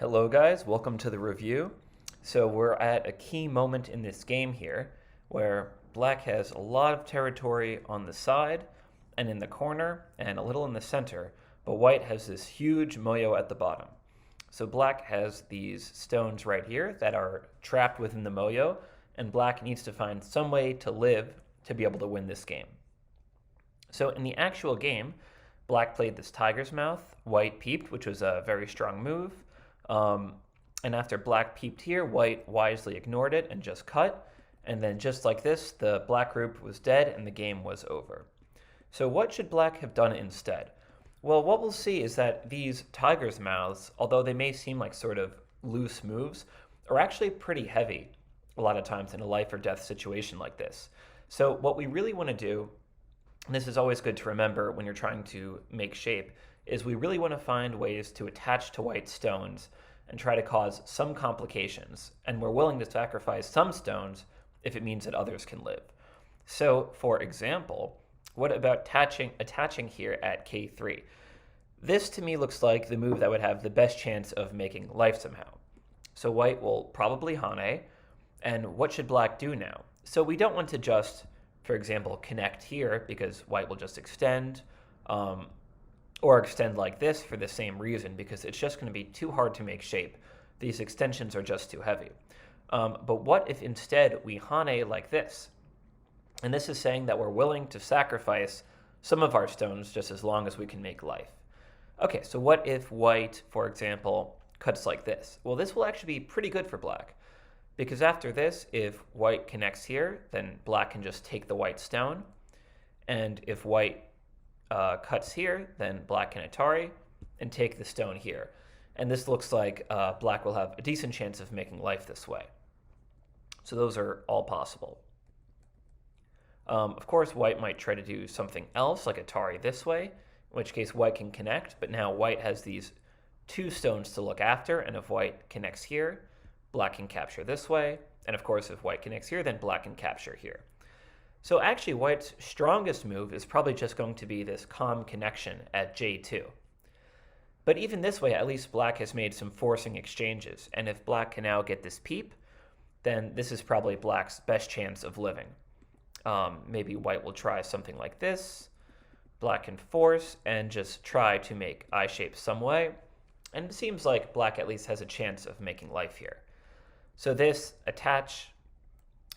Hello guys, welcome to the review. So we're at a key moment in this game here where black has a lot of territory on the side and in the corner and a little in the center, but white has this huge moyo at the bottom. So black has these stones right here that are trapped within the moyo, and black needs to find some way to live to be able to win this game. So in the actual game, black played this tiger's mouth, white peeped, which was a very strong move. And after black peeped here, white wisely ignored it and just cut. And then just like this, the black group was dead and the game was over. So what should black have done instead? Well, what we'll see is that these tiger's mouths, although they may seem like sort of loose moves, are actually pretty heavy a lot of times in a life or death situation like this. So what we really want to do, and this is always good to remember when you're trying to make shape, is we really want to find ways to attach to white stones and try to cause some complications. And we're willing to sacrifice some stones if it means that others can live. So, for example, what about attaching here at K3? This to me looks like the move that would have the best chance of making life somehow. So white will probably Hane, and what should black do now? So we don't want to just, for example, connect here because white will just extend, or extend like this for the same reason because it's just going to be too hard to make shape. These extensions are just too heavy. But what if instead we Hane like this? And this is saying that we're willing to sacrifice some of our stones just as long as we can make life. Okay, so what if white, for example, cuts like this? Well, this will actually be pretty good for black because after this, if white connects here, then black can just take the white stone. And if white cuts here, then black can Atari and take the stone here. And this looks like black will have a decent chance of making life this way. So those are all possible. Of course, white might try to do something else, like Atari this way, in which case white can connect, but now white has these two stones to look after, and if white connects here, black can capture this way, and of course, if white connects here, then black can capture here. So actually, white's strongest move is probably just going to be this calm connection at J2. But even this way, at least black has made some forcing exchanges, and if black can now get this peep, then this is probably black's best chance of living. Maybe white will try something like this. Black can force and just try to make eye shape some way, and it seems like black at least has a chance of making life here. So this attach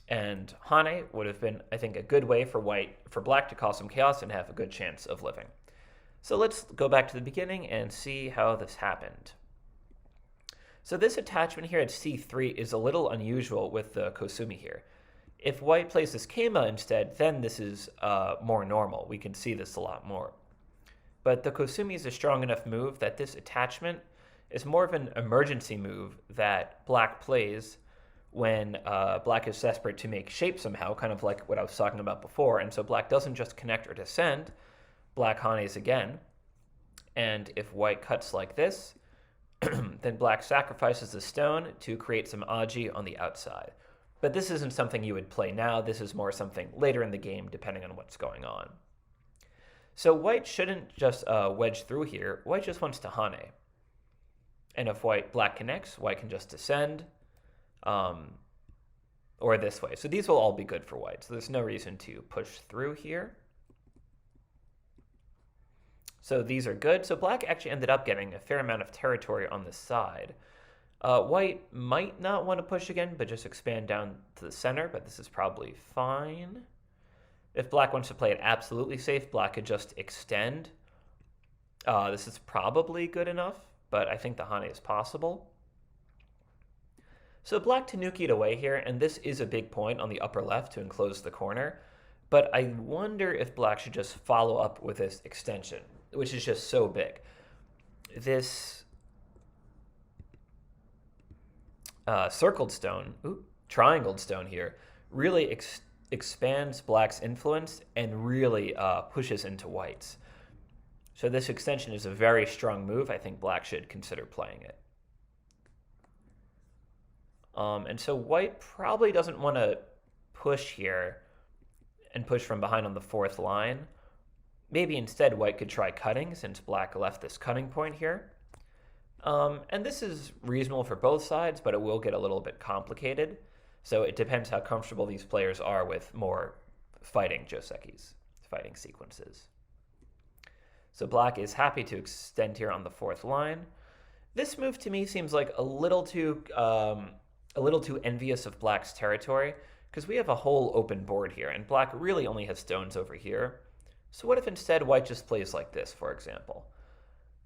and Hane would have been, I think, a good way for black to cause some chaos and have a good chance of living. So let's go back to the beginning and see how this happened. So this attachment here at C3 is a little unusual with the Kosumi here. If white plays this Keima instead, then this is more normal. We can see this a lot more. But the Kosumi is a strong enough move that this attachment is more of an emergency move that black plays when black is desperate to make shape somehow, kind of like what I was talking about before. And so black doesn't just connect or descend, black Hanes again. And if white cuts like this, then black sacrifices the stone to create some Aji on the outside. But this isn't something you would play now. This is more something later in the game, depending on what's going on. So white shouldn't just wedge through here. White just wants to Hane. And if black connects, white can just descend. Or this way. So these will all be good for white. So there's no reason to push through here. So these are good. So black actually ended up getting a fair amount of territory on this side. White might not want to push again, but just expand down to the center, but this is probably fine. If black wants to play it absolutely safe, black could just extend. This is probably good enough, but I think the Hane is possible. So black Tanuki'd away here, and this is a big point on the upper left to enclose the corner, but I wonder if black should just follow up with this extension, which is just so big. This circled stone, triangled stone here, really expands black's influence and really pushes into white's. So this extension is a very strong move. I think black should consider playing it. And so white probably doesn't want to push here and push from behind on the fourth line. Maybe instead white could try cutting since black left this cutting point here. And this is reasonable for both sides, but it will get a little bit complicated. So it depends how comfortable these players are with more fighting josekis, fighting sequences. So black is happy to extend here on the fourth line. This move to me seems like a little too envious of black's territory, because we have a whole open board here, and black really only has stones over here. So what if instead white just plays like this, for example?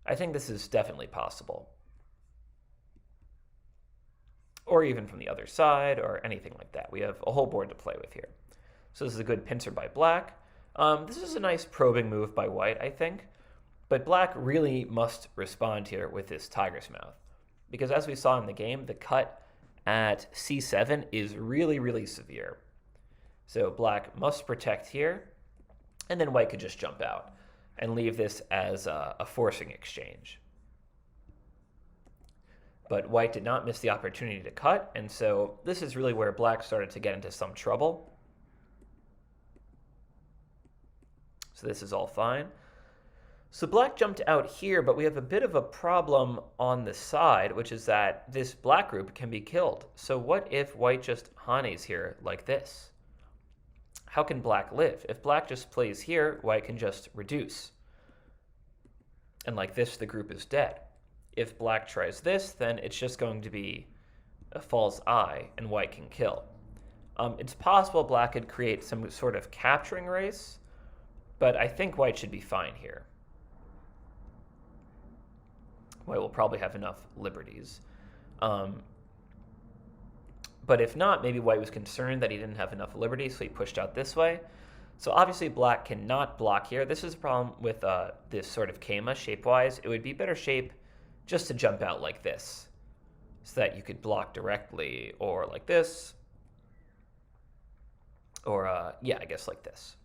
I think this is definitely possible. Or even from the other side, or anything like that. We have a whole board to play with here. So this is a good pincer by black. This is a nice probing move by white, I think. But black really must respond here with this tiger's mouth. Because as we saw in the game, the cut at c7 is really, really severe. So black must protect here, and then white could just jump out and leave this as a forcing exchange. But white did not miss the opportunity to cut, and so this is really where black started to get into some trouble. So this is all fine. So black jumped out here, but we have a bit of a problem on the side, which is that this black group can be killed. So what if white just hanes here like this? How can black live? If black just plays here, white can just reduce. And like this, the group is dead. If black tries this, then it's just going to be a false eye, and white can kill. It's possible black could create some sort of capturing race, but I think white should be fine here. White will probably have enough liberties. But if not, maybe white was concerned that he didn't have enough liberties, so he pushed out this way. So obviously black cannot block here. This is a problem with this sort of kema shape-wise. It would be better shape just to jump out like this, so that you could block directly, or like this, or yeah, I guess like this.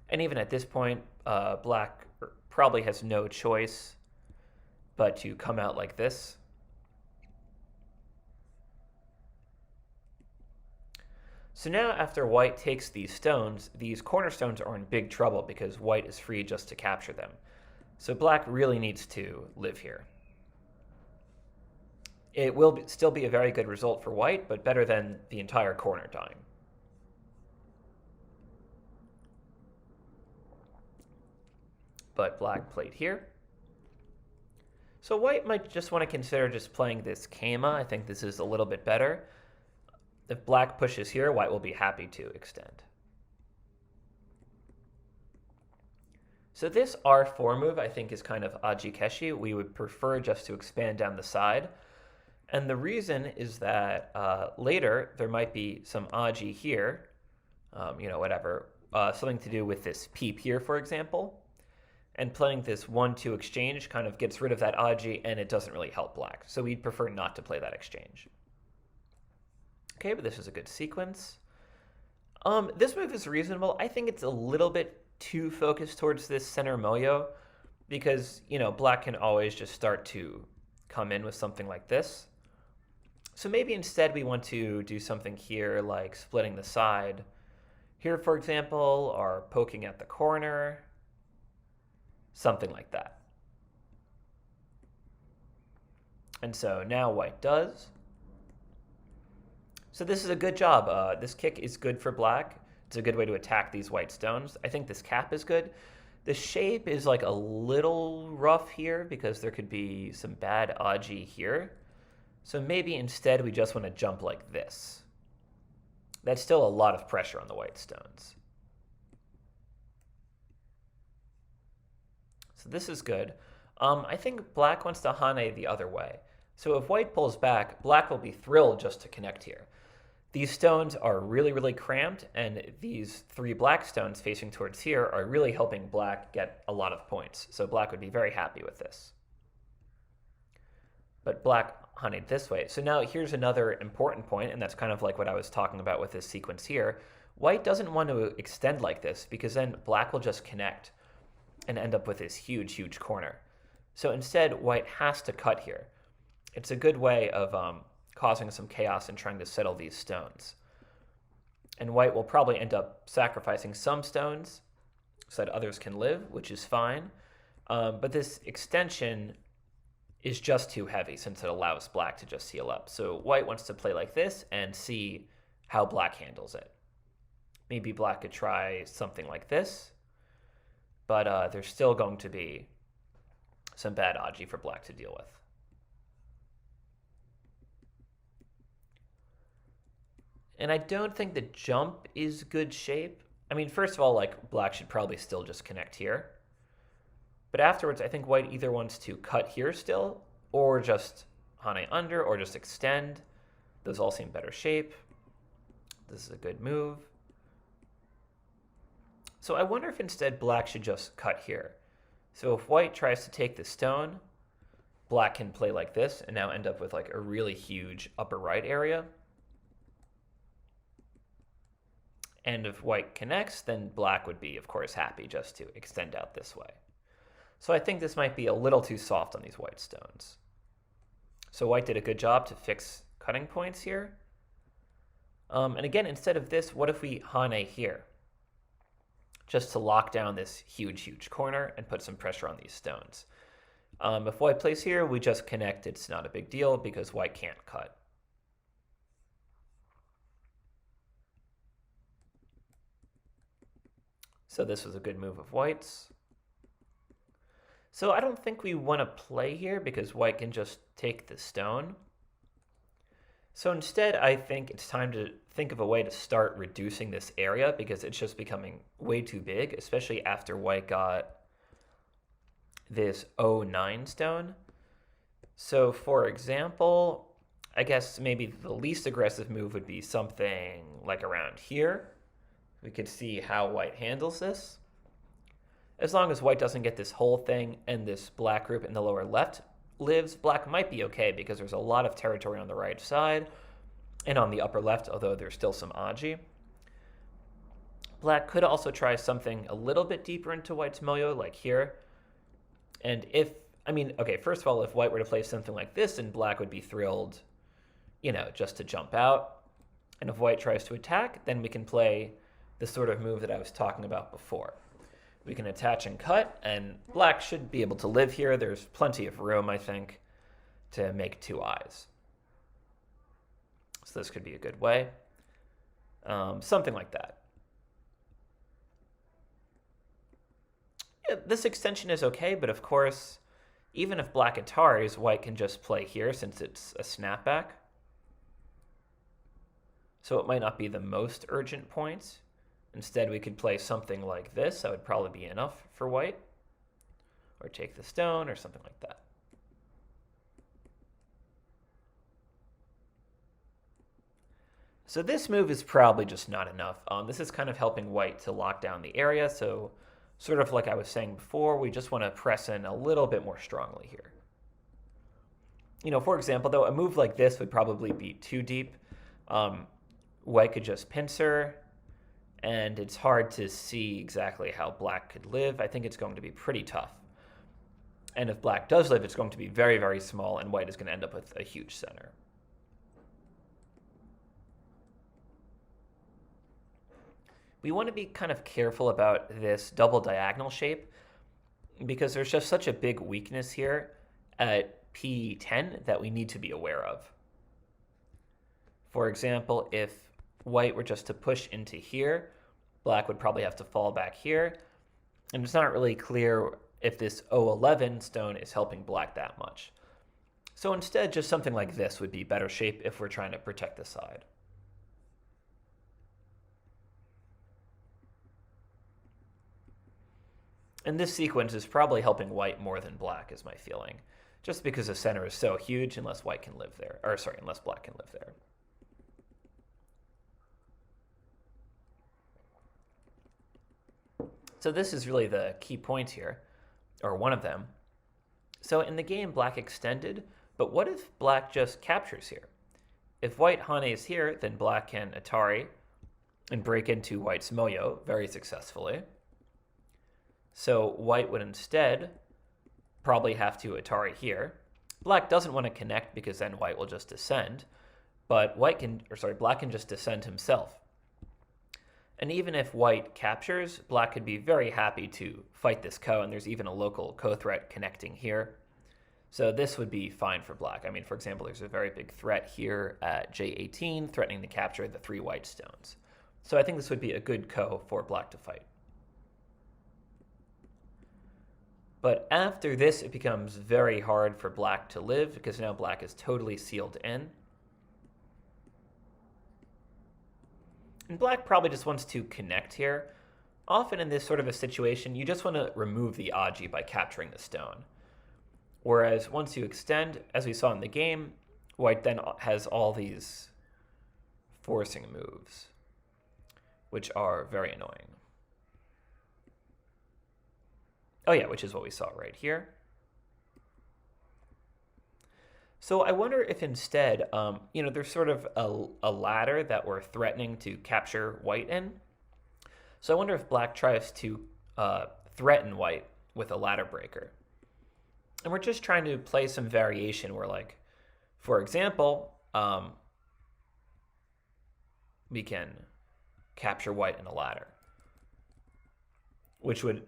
And even at this point, black probably has no choice but to come out like this. So now after white takes these stones, these cornerstones are in big trouble because white is free just to capture them. So black really needs to live here. It will still be a very good result for white, but better than the entire corner dying. But black played here. So white might just want to consider just playing this kema. I think this is a little bit better. If black pushes here, white will be happy to extend. So this R4 move, I think, is kind of ajikeshi. We would prefer just to expand down the side. And the reason is that later there might be some aji here, whatever, something to do with this peep here, for example. And playing this 1-2 exchange kind of gets rid of that aji, and it doesn't really help black. So we'd prefer not to play that exchange. Okay, but this is a good sequence. This move is reasonable. I think it's a little bit too focused towards this center moyo, because, black can always just start to come in with something like this. So maybe instead we want to do something here like splitting the side here, for example, or poking at the corner, something like that. And so now white does. So this is a good job. This kick is good for black. It's a good way to attack these white stones. I think this cap is good. The shape is like a little rough here because there could be some bad aji here. So maybe instead we just want to jump like this. That's still a lot of pressure on the white stones. So this is good. I think black wants to hane the other way. So if white pulls back, black will be thrilled just to connect here. These stones are really, really cramped, and these 3 black stones facing towards here are really helping black get a lot of points. So black would be very happy with this. But black haneed this way. So now here's another important point, and that's kind of like what I was talking about with this sequence here. White doesn't want to extend like this because then black will just connect and end up with this huge, huge corner. So instead, white has to cut here. It's a good way of causing some chaos and trying to settle these stones. And white will probably end up sacrificing some stones so that others can live, which is fine. But this extension is just too heavy since it allows black to just seal up. So white wants to play like this and see how black handles it. Maybe black could try something like this, but there's still going to be some bad agi for black to deal with. And I don't think the jump is good shape. I mean, first of all, like, black should probably still just connect here. But afterwards, I think white either wants to cut here still, or just hane under, or just extend. Those all seem better shape. This is a good move. So I wonder if instead black should just cut here. So if white tries to take the stone, black can play like this and now end up with like a really huge upper right area. And if white connects, then black would be, of course, happy just to extend out this way. So I think this might be a little too soft on these white stones. So white did a good job to fix cutting points here. And again, instead of this, what if we hane here? Just to lock down this huge, huge corner and put some pressure on these stones. If white plays here, we just connect. It's not a big deal because white can't cut. So this was a good move of white's. So I don't think we want to play here because white can just take the stone. So instead, I think it's time to think of a way to start reducing this area because it's just becoming way too big, especially after white got this 09 stone. So for example, I guess maybe the least aggressive move would be something like around here. We could see how white handles this. As long as white doesn't get this whole thing and this black group in the lower left lives, black might be okay because there's a lot of territory on the right side and on the upper left, although there's still some agi. Black could also try something a little bit deeper into white's moyo, like here. And first of all, if white were to play something like this, then black would be thrilled, just to jump out. And if white tries to attack, then we can play the sort of move that I was talking about before. We can attach and cut, and black should be able to live here. There's plenty of room, I think, to make two eyes. So this could be a good way. Something like that. Yeah, this extension is okay, but of course, even if black ataris, white can just play here since it's a snapback. So it might not be the most urgent point. Instead, we could play something like this. That would probably be enough for white. Or take the stone or something like that. So this move is probably just not enough. This is kind of helping white to lock down the area. So sort of like I was saying before, we just want to press in a little bit more strongly here. For example, though, a move like this would probably be too deep. White could just pincer. And it's hard to see exactly how black could live. I think it's going to be pretty tough. And if black does live, it's going to be very, very small, and white is going to end up with a huge center. We want to be kind of careful about this double diagonal shape because there's just such a big weakness here at P10 that we need to be aware of. For example, if white were just to push into here, black would probably have to fall back here. And it's not really clear if this 011 stone is helping black that much. So instead, just something like this would be better shape if we're trying to protect the side. And this sequence is probably helping white more than black, is my feeling. Just because the center is so huge unless white can live there. Unless black can live there. So this is really the key point here, or one of them. So in the game, black extended, but what if black just captures here? If white hanes here, then black can atari and break into white's moyo very successfully. So white would instead probably have to atari here. Black doesn't want to connect because then white will just descend, but black can just descend himself. And even if white captures, black could be very happy to fight this ko, and there's even a local ko threat connecting here. So this would be fine for black. I mean, for example, there's a very big threat here at J18, threatening to capture the 3 white stones. So I think this would be a good ko for black to fight. But after this, it becomes very hard for black to live, because now black is totally sealed in. And black probably just wants to connect here. Often in this sort of a situation, you just want to remove the aji by capturing the stone. Whereas once you extend, as we saw in the game, white then has all these forcing moves, which are very annoying. Oh yeah, which is what we saw right here. So I wonder if instead, there's sort of a ladder that we're threatening to capture white in. So I wonder if black tries to threaten white with a ladder breaker. And we're just trying to play some variation where, like, for example, we can capture white in a ladder, which would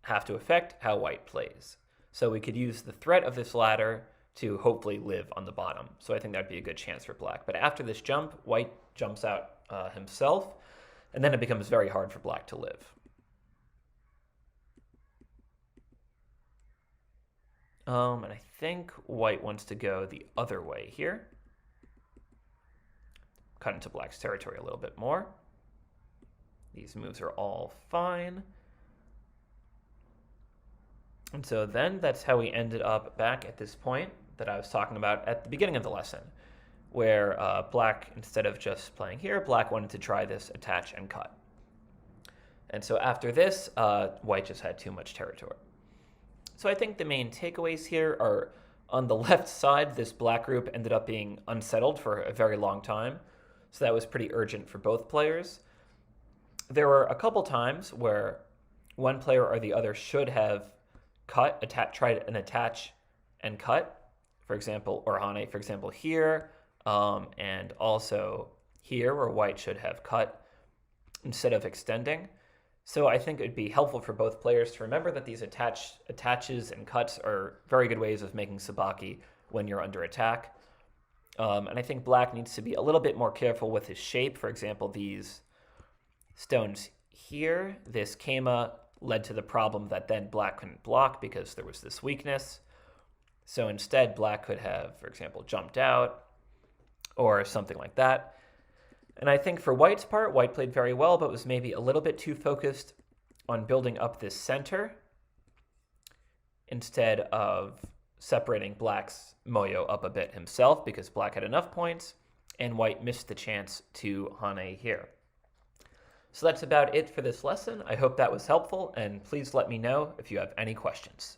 have to affect how white plays. So we could use the threat of this ladder to hopefully live on the bottom. So I think that'd be a good chance for black. But after this jump, white jumps out himself, and then it becomes very hard for black to live. And I think white wants to go the other way here. Cut into black's territory a little bit more. These moves are all fine. And so then that's how we ended up back at this point that I was talking about at the beginning of the lesson, where black, instead of just playing here, black wanted to try this attach and cut. And so after this, white just had too much territory. So I think the main takeaways here are, on the left side, this black group ended up being unsettled for a very long time. So that was pretty urgent for both players. There were a couple times where one player or the other should have tried an attach and cut, for example, or Hane, for example, here, and also here, where white should have cut instead of extending. So I think it would be helpful for both players to remember that these attaches and cuts are very good ways of making sabaki when you're under attack. And I think black needs to be a little bit more careful with his shape. For example, these stones here, this kema led to the problem that then black couldn't block because there was this weakness. So instead, black could have, for example, jumped out or something like that. And I think for white's part, white played very well, but was maybe a little bit too focused on building up this center instead of separating black's moyo up a bit himself, because black had enough points and white missed the chance to Hane here. So that's about it for this lesson. I hope that was helpful, and please let me know if you have any questions.